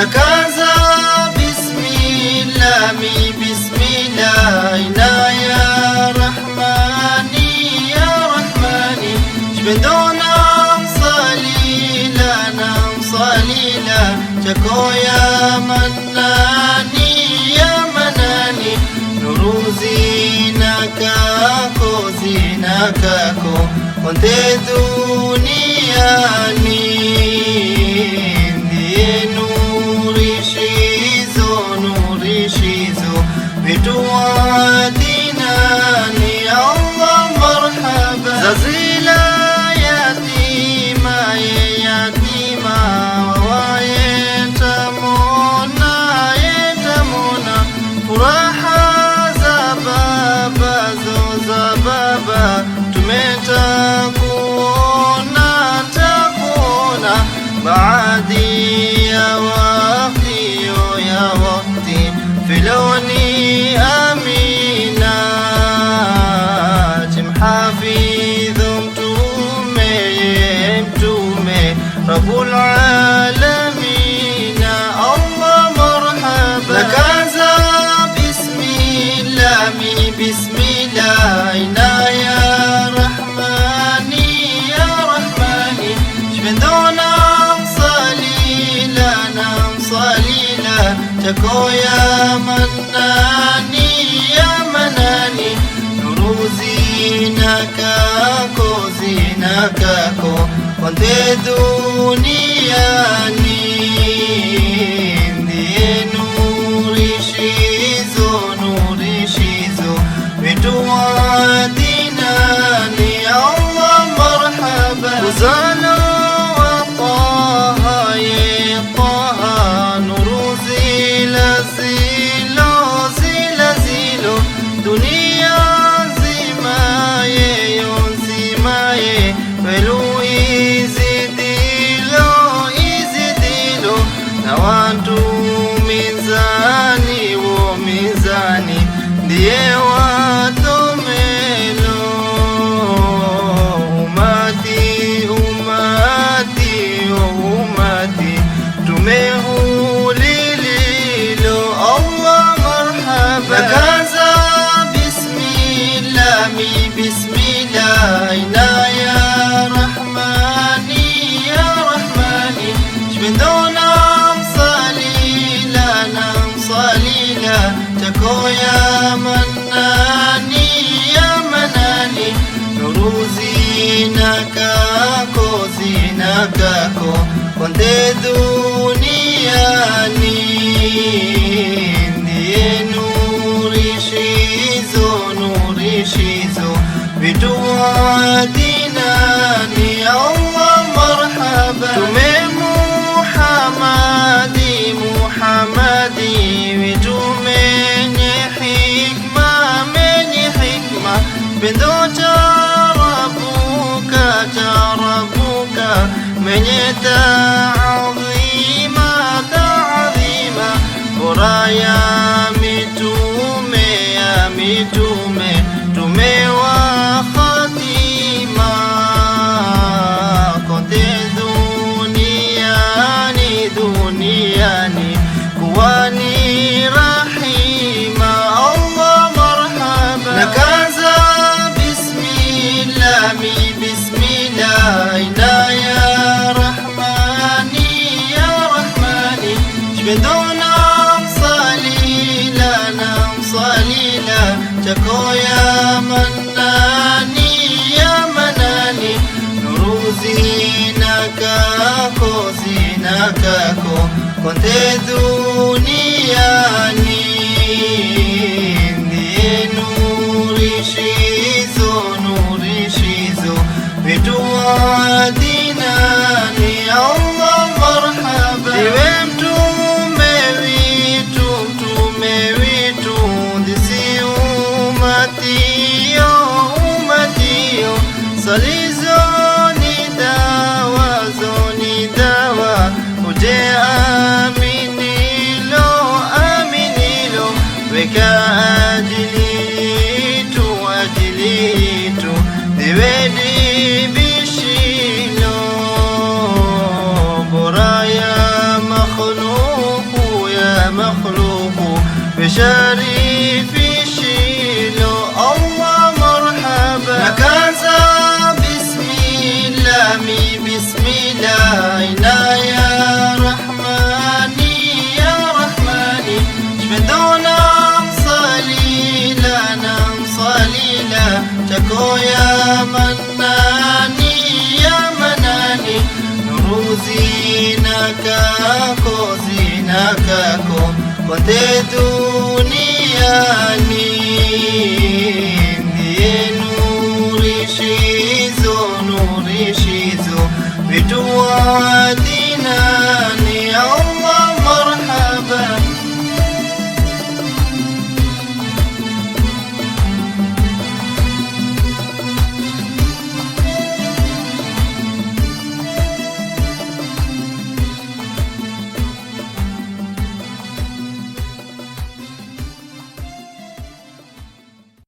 nakaza bismillah, mi bismillah, ina ya rahmani ya rahmani, jibendona msalila chako ya manani ya manani, nuru zinakako konte duniani, ndiye nurishizo vitu adinani. Allah marhaba zazila yatima furaha za baba tumetakuona baadhi ya wakti filoni amina, timhafidhu mtume Rabbul alamin. Allah marhaba nakaza mi bismillah, ina ya rahmani ya rahmani, jibendona msalila chako ya manani ya manani, nuru zinakako konte duniani, ndiye nurishizo vitu adinani. Allah marhaba uzana wa taha ye taha, nuru zilo dunia nzimaye welu izidilo na watu mizani ndiye watomelo, umati tumehulililo. Allah marhaba nakaza bismillah, mi bismillah, ina ya rahmani ya rahmani, jibendona msalila chako ya manani ya manani, nuru zinakako konte duniani, ndiye nurishizo vitu adinani. Allah marhaba tume Muhammadi vitu menye hikma, pendo charabuka menye taadhima, bora ya mitume tumewa khatima, kote duniani kuwani rahima. Allah marhaba nakaza bismillah, mi bismillah, ina ya rahmani ya rahmani, jibendona msalila chako ya manani ya manani, nuru zinakako konte duniani, ndiye nurishizo vitu adinani. Allah marhaba iwe mtume witu ndisi umatiyo salizo ni dawa uje aminilo weka ajilitu diwedi bishilo bora ya makhluk chako ya manani, ya manani, nuru zinakako kote duniani.